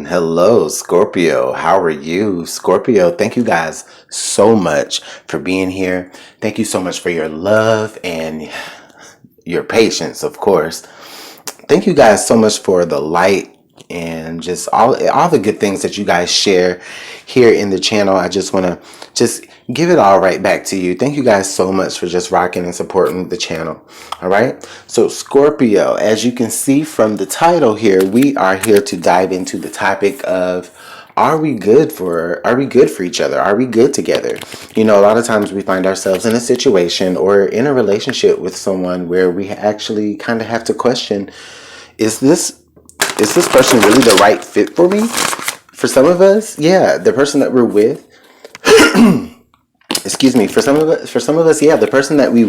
Hello, Scorpio. How are you? Scorpio, thank you guys so much for being here. Thank you so much for your love and your patience, of course. Thank you guys so much for the light and just all the good things that you guys share here in the channel. I just want to just give it all right back to you. Thank you guys so much for just rocking and supporting the channel. All right. So Scorpio, as you can see from the title here, we are here to dive into the topic of are we good for each other? Are we good together? You know, a lot of times we find ourselves in a situation or in a relationship with someone where we actually kind of have to question, is this person really the right fit for me? For some of us, yeah, the person that we're with, excuse me, for some of us, yeah, the person that we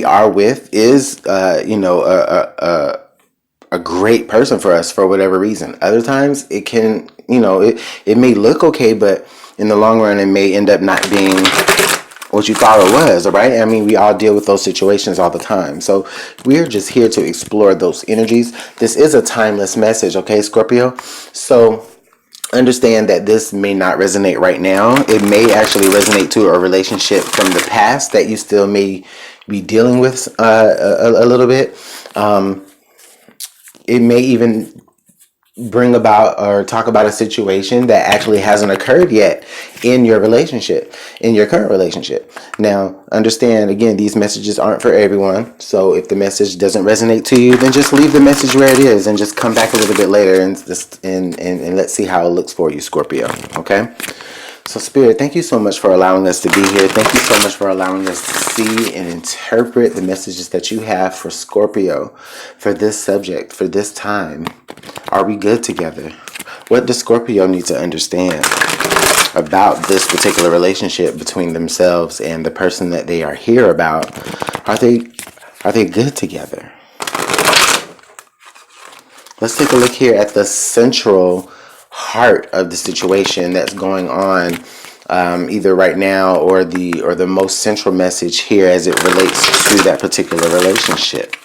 are with is, a great person for us for whatever reason. Other times it can, it may look okay, but in the long run, it may end up not being what you thought it was, all right? I mean, we all deal with those situations all the time. So we're just here to explore those energies. This is a timeless message, okay, Scorpio? So understand that this may not resonate right now. It may actually resonate to a relationship from the past that you still may be dealing with a little bit. It may even bring about or talk about a situation that actually hasn't occurred yet in your relationship, in your current relationship. Now, understand, again, these messages aren't for everyone. So if the message doesn't resonate to you, then just leave the message where it is and just come back a little bit later and let's see how it looks for you, Scorpio. Okay? So Spirit, thank you so much for allowing us to be here. Thank you so much for allowing us to see and interpret the messages that you have for Scorpio, for this subject, for this time. Are we good together? What does Scorpio need to understand about this particular relationship between themselves and the person that they are here about? Are they good together? Let's take a look here at the central heart of the situation that's going on, either right now or the most central message here as it relates to that particular relationship.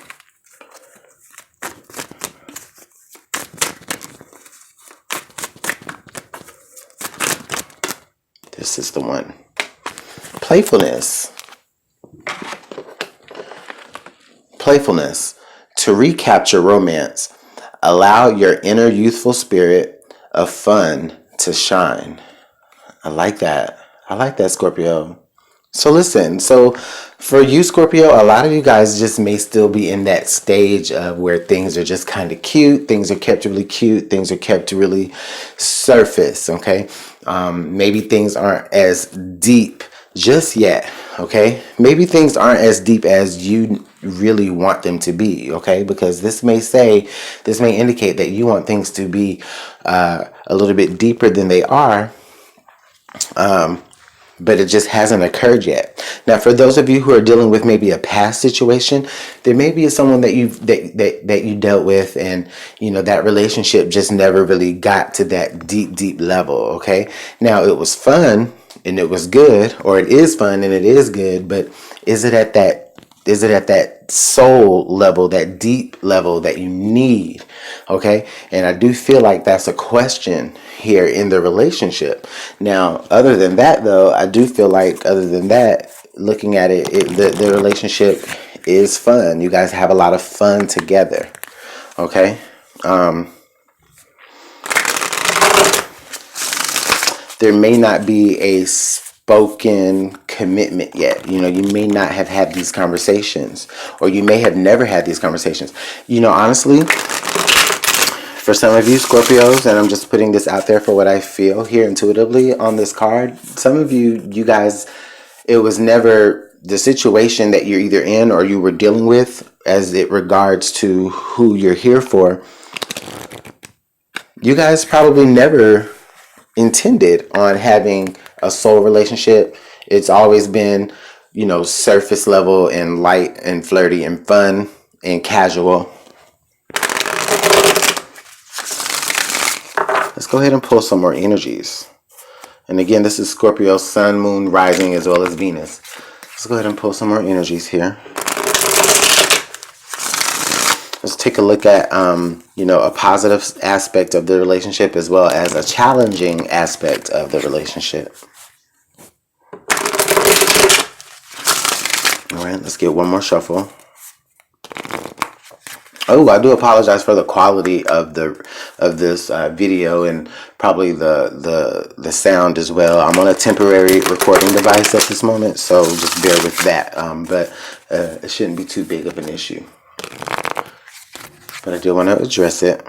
This is the one. Playfulness. Playfulness. To recapture romance, allow your inner youthful spirit of fun to shine. I like that. I like that, Scorpio. So listen, so for you, Scorpio, a lot of you guys just may still be in that stage of where things are just kind of cute. Things are kept really cute. Things are kept really surface, okay? Maybe things aren't as deep just yet, okay? Maybe things aren't as deep as you really want them to be, okay? Because this may indicate that you want things to be a little bit deeper than they are, but it just hasn't occurred yet. Now, for those of you who are dealing with maybe a past situation, there may be someone that you dealt with, and that relationship just never really got to that deep level. Okay, now it was fun and it was good, or it is fun and it is good, but is it at that soul level, that deep level that you need? Okay, and I do feel like that's a question here in the relationship. Now, other than that, though, I do feel like, looking at it, the relationship is fun. You guys have a lot of fun together. Okay. There may not be a spoken commitment yet. You may not have had these conversations, or you may have never had these conversations. Honestly, for some of you Scorpios, and I'm just putting this out there for what I feel here intuitively on this card, some of you guys, it was never the situation that you're either in or you were dealing with as it regards to who you're here for. You guys probably never intended on having a soul relationship. It's always been, surface level and light and flirty and fun and casual. Let's go ahead and pull some more energies. And again, this is Scorpio, Sun, Moon, Rising, as well as Venus. Let's go ahead and pull some more energies here. Let's take a look at, you know, a positive aspect of the relationship as well as a challenging aspect of the relationship. All right, let's get one more shuffle. Oh, I do apologize for the quality of this video and probably the sound as well. I'm on a temporary recording device at this moment, so just bear with that. But it shouldn't be too big of an issue. But I do want to address it.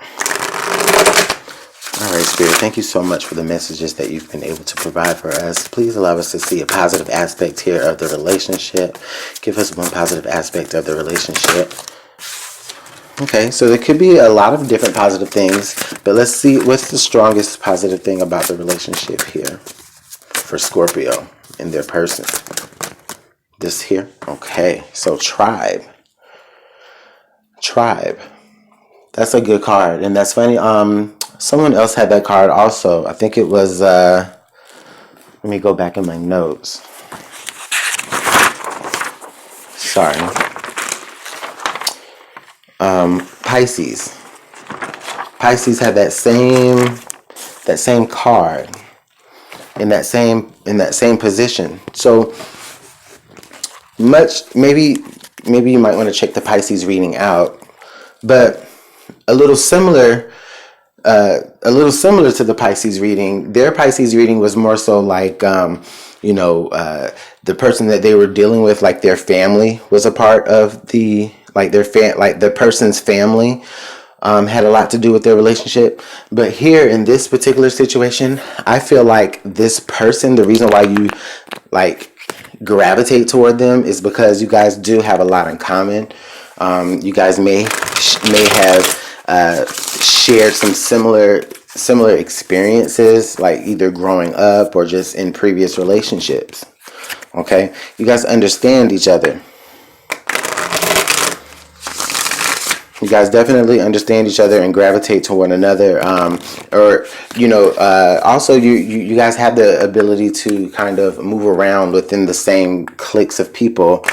All right, Spirit, thank you so much for the messages that you've been able to provide for us. Please allow us to see a positive aspect here of the relationship. Give us one positive aspect of the relationship. Okay, so there could be a lot of different positive things, but let's see what's the strongest positive thing about the relationship here for Scorpio and their person. This here. Okay, so tribe. Tribe. That's a good card, and that's funny. Someone else had that card also. I think it was, let me go back in my notes. Sorry. Pisces. Pisces had that same card in that same position. So maybe you might want to check the Pisces reading out, but a little similar to the Pisces reading. Their Pisces reading was more so like, you know, the person that they were dealing with, like their family was a part of the, like the person's family had a lot to do with their relationship. But here in this particular situation, I feel like this person, the reason why you like gravitate toward them is because you guys do have a lot in common. You guys may have shared some similar experiences, like either growing up or just in previous relationships. Okay, you guys understand each other. You guys definitely understand each other and gravitate to one another. Or, you know, also you guys have the ability to kind of move around within the same cliques of people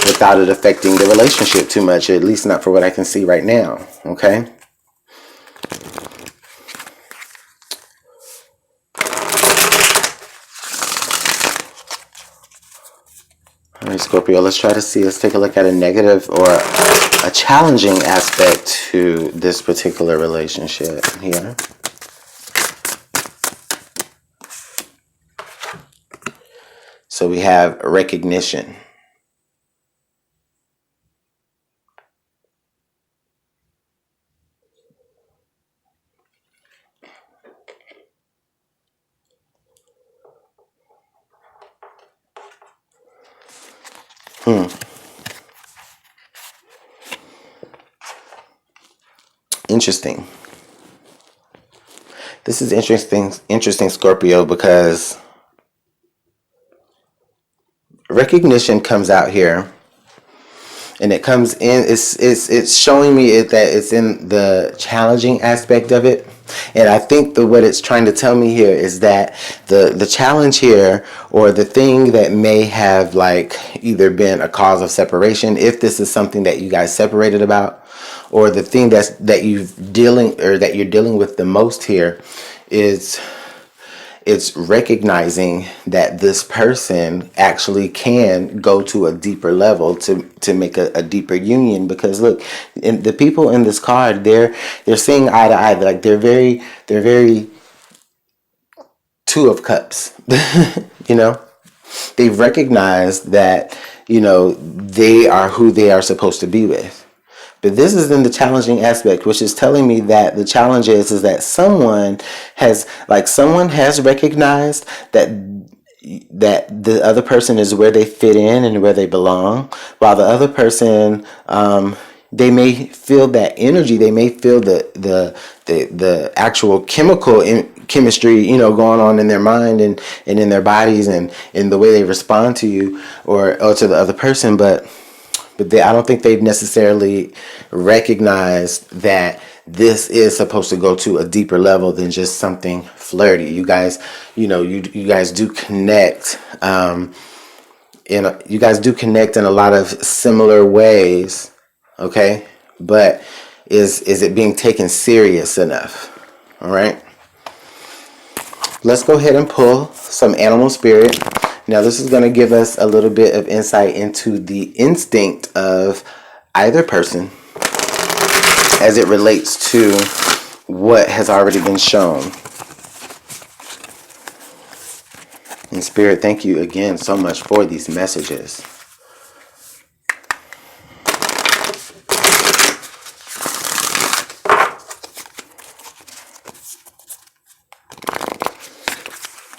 without it affecting the relationship too much, at least not for what I can see right now. Okay. All right, Scorpio, let's try to see. Let's take a look at a negative or a challenging aspect to this particular relationship here. So we have recognition. Interesting. This is interesting, Scorpio, because recognition comes out here, and it comes in. It's showing me that it's in the challenging aspect of it. And I think what it's trying to tell me here is that the challenge here, or the thing that may have like either been a cause of separation, if this is something that you guys separated about, or the thing that you're dealing with the most here, is it's recognizing that this person actually can go to a deeper level to make a deeper union. Because look, the people in this card, they're seeing eye to eye. Like they're very Two of Cups. You know, they've recognized that, you know, they are who they are supposed to be with. But this is in the challenging aspect, which is telling me that the challenge is that someone has recognized that the other person is where they fit in and where they belong, while the other person, they may feel that energy, they may feel the actual chemistry, you know, going on in their mind and in their bodies and in the way they respond to you or to the other person, but I don't think they've necessarily recognized that this is supposed to go to a deeper level than just something flirty. You guys, you know, you guys do connect, you guys do connect in a lot of similar ways, okay? but is it being taken serious enough? All right. Let's go ahead and pull some animal spirit. Now this is going to give us a little bit of insight into the instinct of either person as it relates to what has already been shown. And Spirit, thank you again so much for these messages.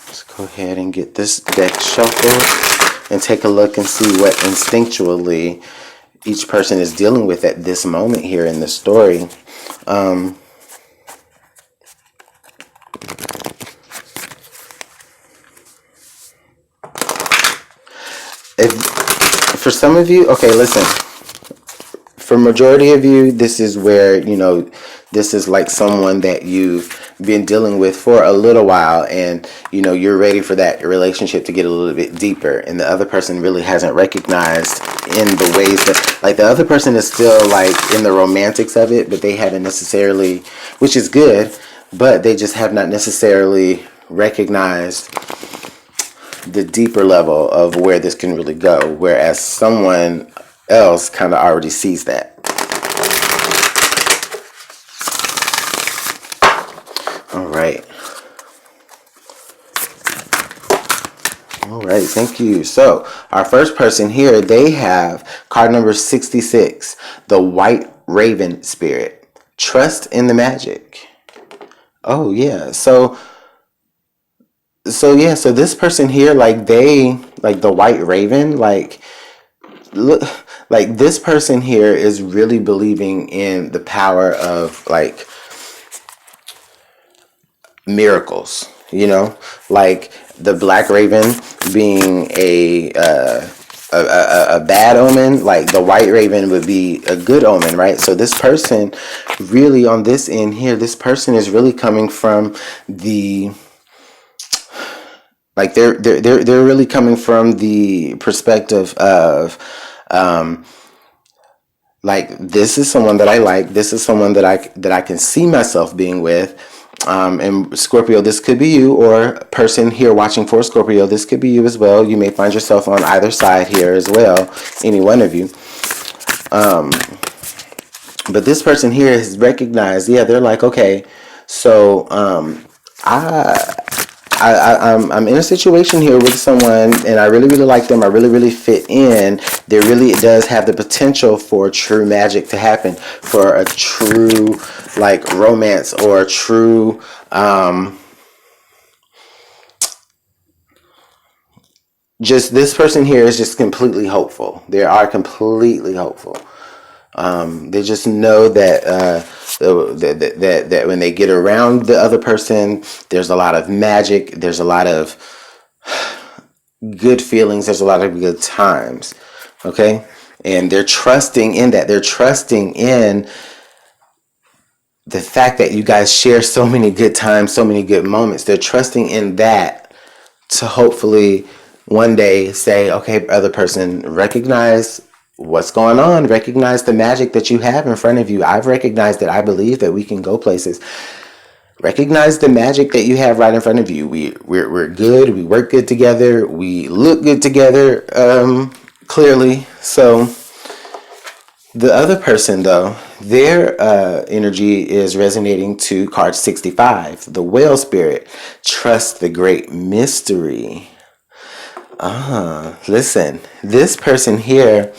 Let's go ahead and get this deck shuffled and take a look and see what instinctually each person is dealing with at this moment here in the story. If for some of you, okay, listen. For majority of you, this is where, you know, this is like someone that you've been dealing with for a little while, and you know you're ready for that relationship to get a little bit deeper, and the other person really hasn't recognized in the ways that, like, the other person is still like in the romantics of it, but they haven't necessarily, which is good, but they just have not necessarily recognized the deeper level of where this can really go, whereas someone else kind of already sees that. All right. All right, thank you. So our first person here, they have card number 66, the White Raven Spirit. Trust in the magic. Oh yeah. So this person here, like the White Raven, like, look, like this person here is really believing in the power of like miracles, you know, like the Black Raven being a bad omen, like the White Raven would be a good omen, right? So this person really on this end here, this person is really coming from the, like they're really coming from the perspective of like, this is someone that I like, this is someone that I can see myself being with. And Scorpio, this could be you, or person here watching for Scorpio, this could be you as well. You may find yourself on either side here as well, any one of you. But this person here has recognized, yeah, they're like, okay, so I'm in a situation here with someone, and I really like them. I really fit in. There really does have the potential for true magic to happen, for a true like romance, or a true just, this person here is just completely hopeful. They are completely hopeful. They just know that that when they get around the other person, there's a lot of magic, there's a lot of good feelings, there's a lot of good times. Okay, and they're trusting in that. They're trusting in the fact that you guys share so many good times, so many good moments. They're trusting in that to hopefully one day say, okay, other person, recognize what's going on, recognize the magic that you have in front of you. I've recognized that. I believe that we can go places. Recognize the magic that you have right in front of you. We're good. We work good together. We look good together, clearly. So the other person, though, their energy is resonating to card 65, the Whale Spirit. Trust the great mystery. Listen, this person here,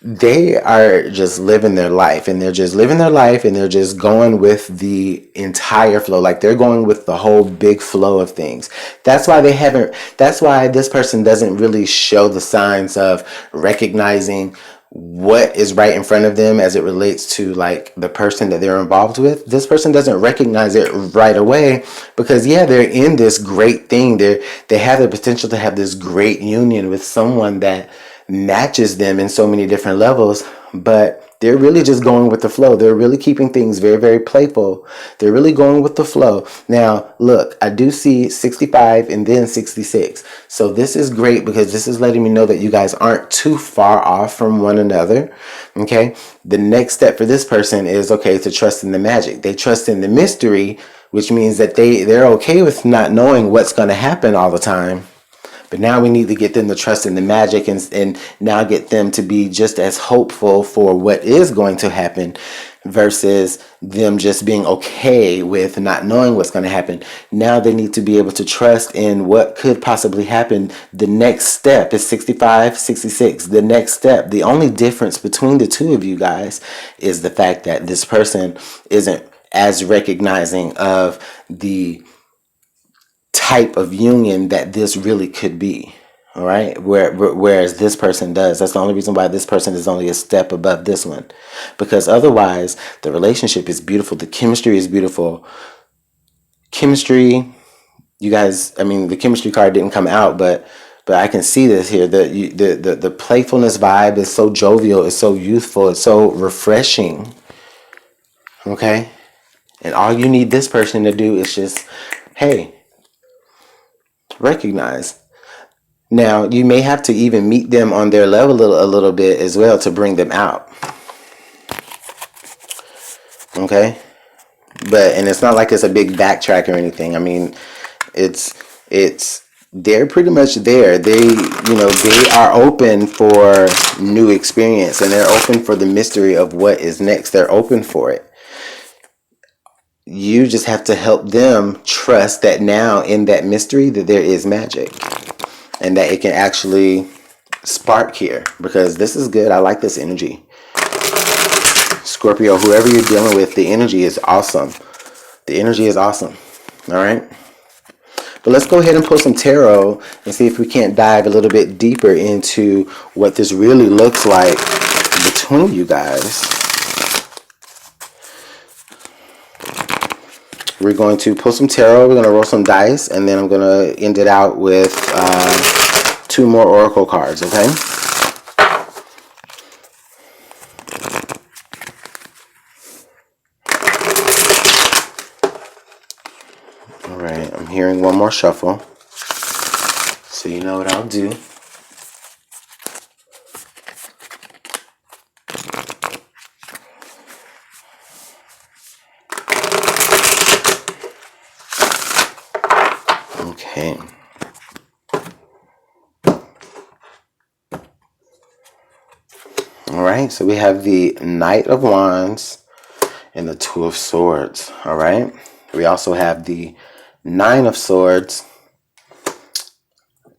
they are just living their life, and they're just living their life, and they're just going with the entire flow. Like, they're going with the whole big flow of things. That's why this person doesn't really show the signs of recognizing what is right in front of them as it relates to like the person that they're involved with. This person doesn't recognize it right away because, yeah, they're in this great thing. They have the potential to have this great union with someone that matches them in so many different levels, but they're really just going with the flow. They're really keeping things very, very playful. They're really going with the flow. Now, look, I do see 65 and then 66. So this is great because this is letting me know that you guys aren't too far off from one another. Okay. The next step for this person is, okay, to trust in the magic. They trust in the mystery, which means that they're okay with not knowing what's going to happen all the time. But now we need to get them to trust in the magic and now get them to be just as hopeful for what is going to happen versus them just being okay with not knowing what's going to happen. Now they need to be able to trust in what could possibly happen. The next step is 65, 66. The next step, the only difference between the two of you guys is the fact that this person isn't as recognizing of the type of union that this really could be. All right. Whereas this person does. That's the only reason why this person is only a step above this one, because otherwise the relationship is beautiful. The chemistry is beautiful. Chemistry, you guys, I mean, the chemistry card didn't come out, but I can see this here. The playfulness vibe is so jovial. It's so youthful. It's so refreshing. Okay. And all you need this person to do is just, hey, recognize. Now, you may have to even meet them on their level a little bit as well to bring them out. Okay? And it's not like it's a big backtrack or anything. I mean, they're pretty much there. They are open for new experience and they're open for the mystery of what is next. They're open for it. You just have to help them trust that now in that mystery that there is magic and that it can actually spark here, because this is good. I like this energy. Scorpio, whoever you're dealing with, the energy is awesome. The energy is awesome. All right. But let's go ahead and pull some tarot and see if we can't dive a little bit deeper into what this really looks like between you guys. We're going to pull some tarot, we're going to roll some dice, and then I'm going to end it out with 2 more oracle cards, okay? All right, I'm hearing one more shuffle, so you know what I'll do. Okay. All right, so we have the Knight of Wands and the Two of Swords. All right. We also have the Nine of Swords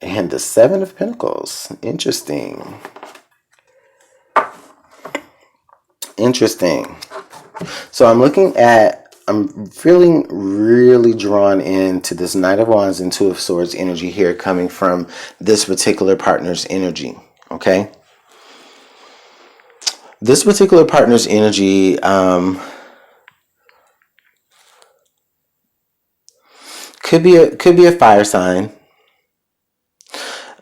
and the Seven of Pentacles. Interesting. Interesting. So I'm feeling really drawn into this Knight of Wands and Two of Swords energy here coming from this particular partner's energy. Okay. This particular partner's energy could be a fire sign.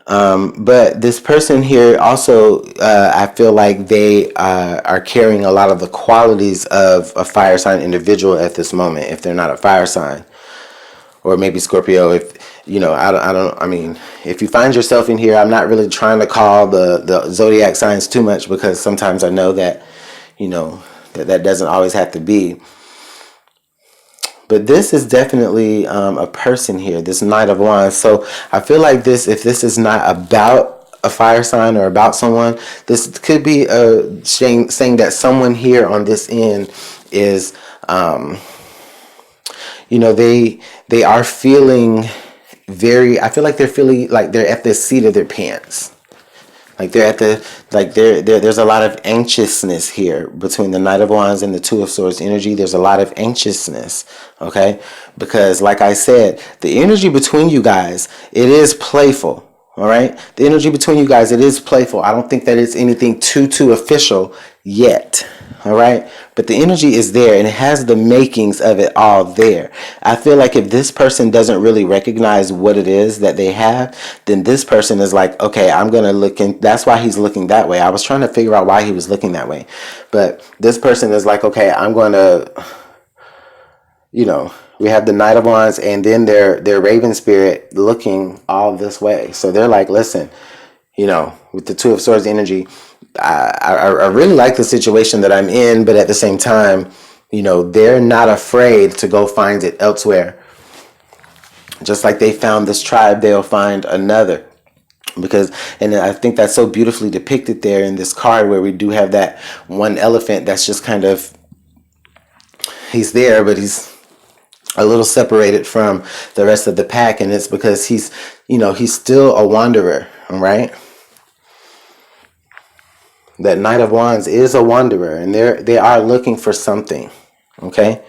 But this person here also, I feel like they are carrying a lot of the qualities of a fire sign individual at this moment, if they're not a fire sign. Or maybe Scorpio, if, I mean, if you find yourself in here, I'm not really trying to call the zodiac signs too much, because sometimes I know that, that doesn't always have to be. But this is definitely a person here, this Knight of Wands. So I feel like if this is not about a fire sign or about someone, this could be saying that someone here on this end is, they are feeling I feel like they're feeling like they're at the seat of their pants. Like there's a lot of anxiousness here between the Knight of Wands and the Two of Swords energy. There's a lot of anxiousness, okay? Because like I said, the energy between you guys, it is playful, all right? The energy between you guys, it is playful. I don't think that it's anything too official yet, All right, but the energy is there and it has the makings of it all there. I feel like if this person doesn't really recognize what it is that they have, then this person is like, okay, I'm gonna look in. That's why he's looking that way. I was trying to figure out why he was looking that way, but this person is like, okay, I'm gonna, you know, we have the Knight of Wands and then their Raven spirit looking all this way. So they're like, listen, you know, with the Two of Swords energy, I really like the situation that I'm in, but at the same time, you know, they're not afraid to go find it elsewhere. Just like they found this tribe, they'll find another. Because, and I think that's so beautifully depicted there in this card where we do have that one elephant that's just kind of, he's there, but he's a little separated from the rest of the pack. And it's because he's, you know, he's still a wanderer, all right? That Knight of Wands is a wanderer, and they are looking for something, okay?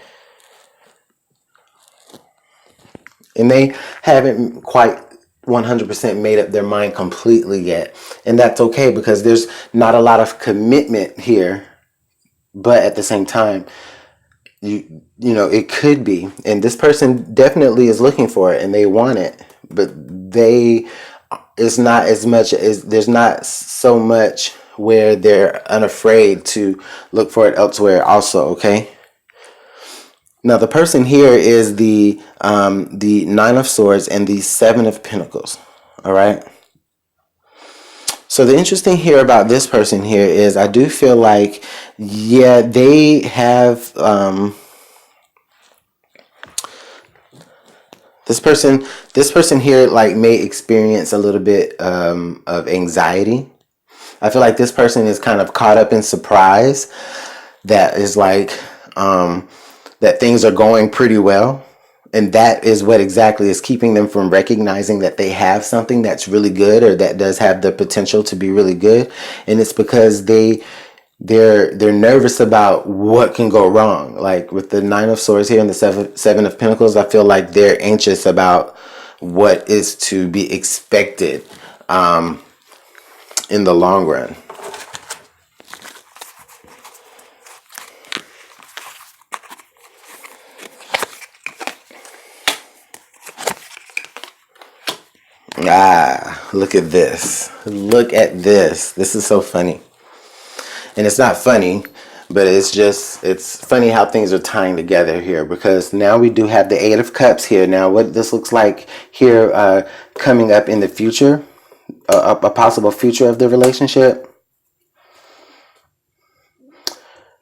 And they haven't quite 100% made up their mind completely yet. And that's okay because there's not a lot of commitment here. But at the same time, you know, it could be. And this person definitely is looking for it and they want it. But it's not as much as, there's not so much where they're unafraid to look for it elsewhere also, okay? Now the person here is the Nine of Swords and the Seven of Pentacles, all right? So the interesting here about this person here is I do feel like, yeah, they have, this person here like may experience a little bit of anxiety. I feel like this person is kind of caught up in surprise that is like that things are going pretty well, and that is what exactly is keeping them from recognizing that they have something that's really good or that does have the potential to be really good. And it's because they're nervous about what can go wrong. Like with the Nine of Swords here and the Seven of Pentacles, I feel like they're anxious about what is to be expected in the long run. Look at this. Look at this. This is so funny. And it's not funny, but it's funny how things are tying together here, because now we do have the Eight of Cups here. Now what this looks like here coming up in the future, a possible future of the relationship.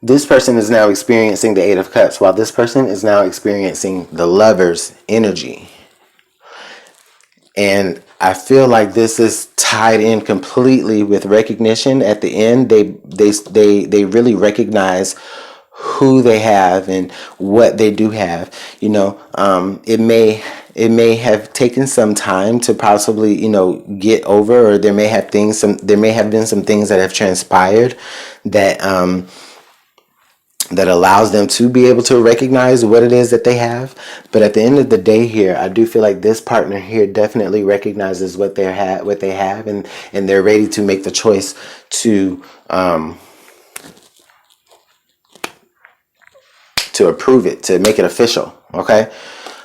This person is now experiencing the Eight of Cups, while this person is now experiencing the Lover's energy. And I feel like this is tied in completely with recognition. At the end, they really recognize who they have and what they do have. You know, it may have taken some time to possibly, you know, get over, or there may have been some things that have transpired that that allows them to be able to recognize what it is that they have. But at the end of the day here, I do feel like this partner here definitely recognizes what they have, and they're ready to make the choice to approve it, to make it official, okay?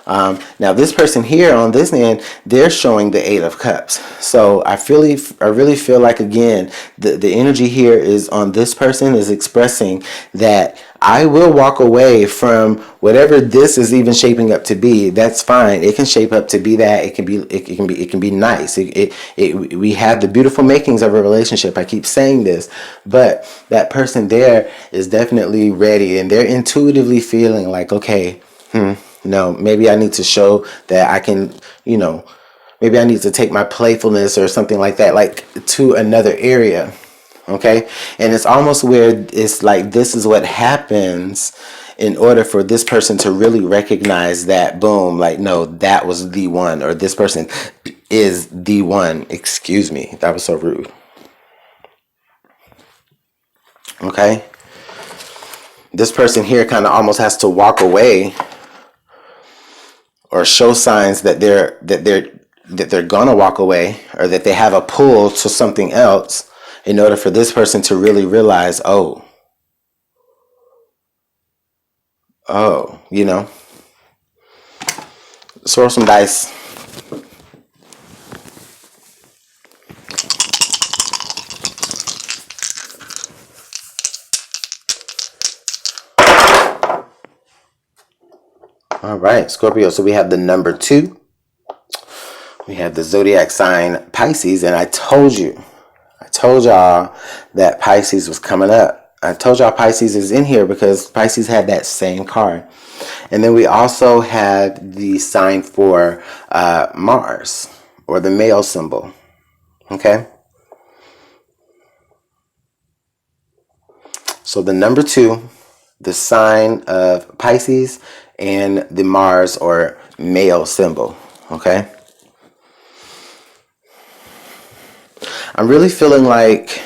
Now this person here on this end, they're showing the Eight of Cups. So I really feel like, again, the energy here is on this person is expressing that I will walk away from whatever this is even shaping up to be. That's fine. It can shape up to be that. It can be nice. We have the beautiful makings of a relationship. I keep saying this, but that person there is definitely ready, and they're intuitively feeling like, okay, no, maybe I need to show that I can, you know, maybe I need to take my playfulness or something like that, like to another area. Okay. And it's almost where it's like, this is what happens in order for this person to really recognize that, boom, like, no, that was the one, or this person is the one. Excuse me. That was so rude. Okay. This person here kind of almost has to walk away or show signs that they're gonna walk away, or that they have a pull to something else, in order for this person to really realize, oh, Oh, you know, let's roll some dice. All right, Scorpio. So we have the number 2. We have the zodiac sign Pisces, and I told y'all that Pisces was coming up. I told y'all Pisces is in here because Pisces had that same card. And then we also had the sign for Mars, or the male symbol. Okay. So the number 2, the sign of Pisces, and the Mars or male symbol. Okay. I'm really feeling like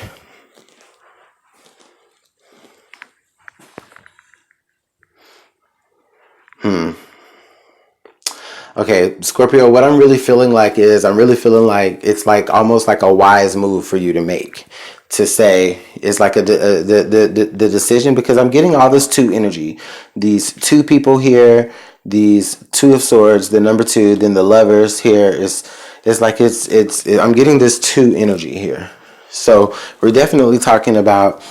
okay, Scorpio, what I'm really feeling like is I'm really feeling like it's like almost like a wise move for you to make. To say it's like the decision, because I'm getting all this 2 energy. These 2 people here, these 2 of swords, the number 2, then the lovers here is like I'm getting this 2 energy here. So we're definitely talking about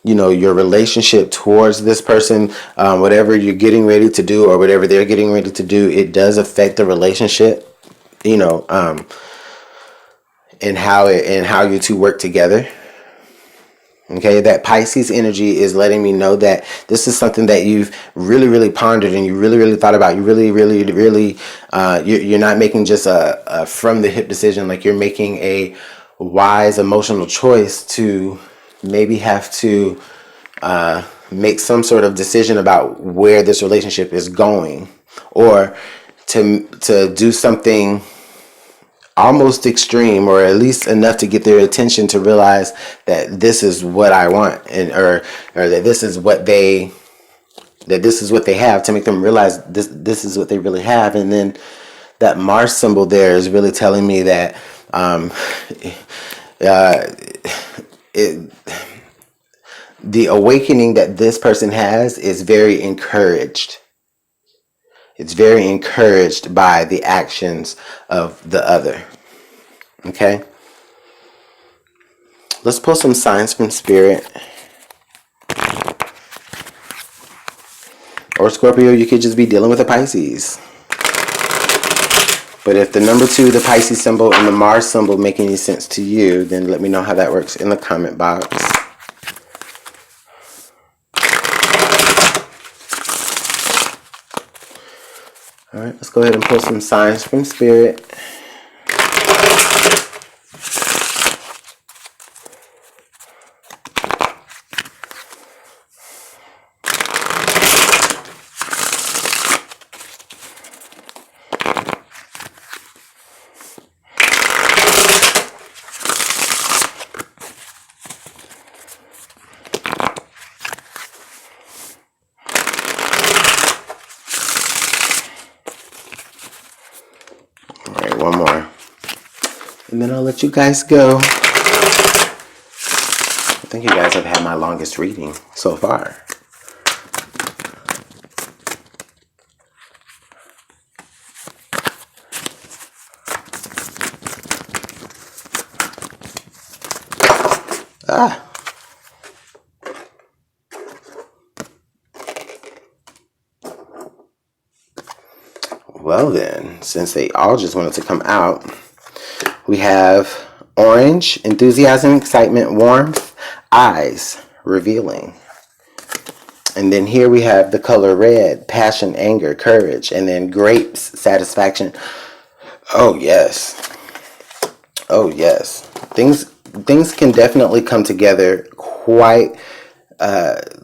you know, your relationship towards this person, whatever you're getting ready to do or whatever they're getting ready to do, it does affect the relationship, you know, and how you two work together. Okay, that Pisces energy is letting me know that this is something that you've really pondered and you really thought about. You really you're not making just a from the hip decision. Like, you're making a wise emotional choice to maybe have to make some sort of decision about where this relationship is going, or to do something almost extreme, or at least enough to get their attention to realize that this is what I want, and or that this is what they have, to make them realize this is what they really have. And then that Mars symbol there is really telling me that the awakening that this person has is very encouraged. It's very encouraged by the actions of the other. Okay? Let's pull some signs from Spirit. Or Scorpio, you could just be dealing with a Pisces. But if the number 2, the Pisces symbol, and the Mars symbol make any sense to you, then let me know how that works in the comment box. All right, let's go ahead and pull some signs from Spirit. One more, and then I'll let you guys go. I think you guys have had my longest reading so far. Well then, since they all just wanted to come out, we have orange, enthusiasm, excitement, warmth, eyes, revealing. And then here we have the color red, passion, anger, courage, and then grapes, satisfaction. Oh yes. Oh yes. Things can definitely come together quite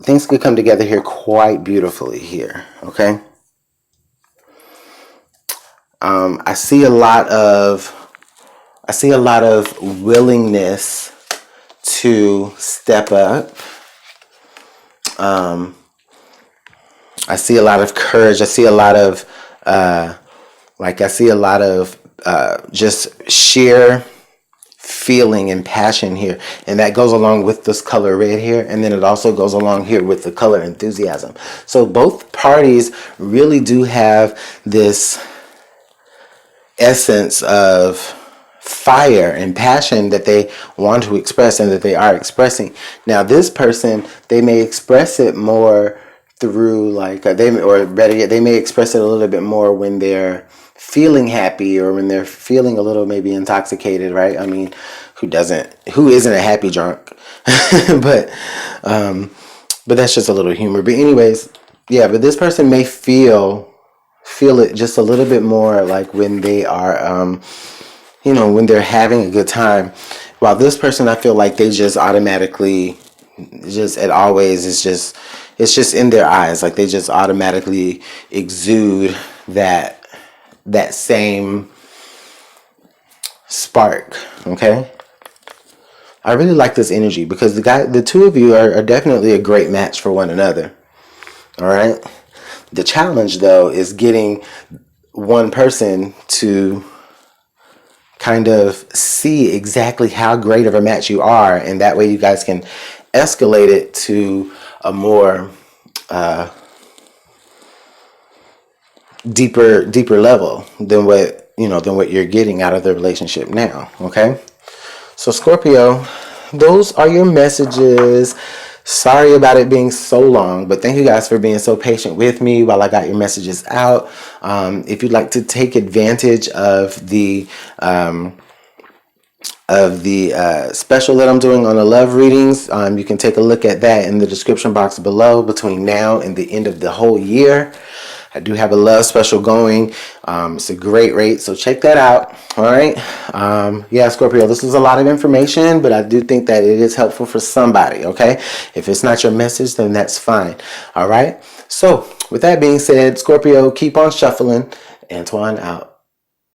things could come together here quite beautifully here, okay? I see a lot of willingness to step up. I see a lot of courage. I see a lot of just sheer feeling and passion here, and that goes along with this color red here, and then it also goes along here with the color enthusiasm. So both parties really do have this essence of fire and passion that they want to express and that they are expressing. Now this person, they may express it more through like or better yet, they may express it a little bit more when they're feeling happy or when they're feeling a little maybe intoxicated, right? I mean, who isn't a happy drunk? but that's just a little humor. But anyways, yeah, but this person may feel it just a little bit more like when they are when they're having a good time, while this person, I feel like they just automatically it's just in their eyes, like they just automatically exude that same spark. Okay, I really like this energy because the two of you are definitely a great match for one another. All right, the challenge though is getting one person to kind of see exactly how great of a match you are, and that way you guys can escalate it to a more deeper level than what you're getting out of the relationship now. Okay, so Scorpio, those are your messages. Sorry about it being so long, but thank you guys for being so patient with me while I got your messages out. If you'd like to take advantage of the special that I'm doing on the love readings, you can take a look at that in the description box below. Between now and the end of the whole year, I do have a love special going. It's a great rate, so check that out. All right. Yeah, Scorpio, this is a lot of information, but I do think that it is helpful for somebody. Okay, if it's not your message, then that's fine. All right, so with that being said, Scorpio, keep on shuffling. Antoine out.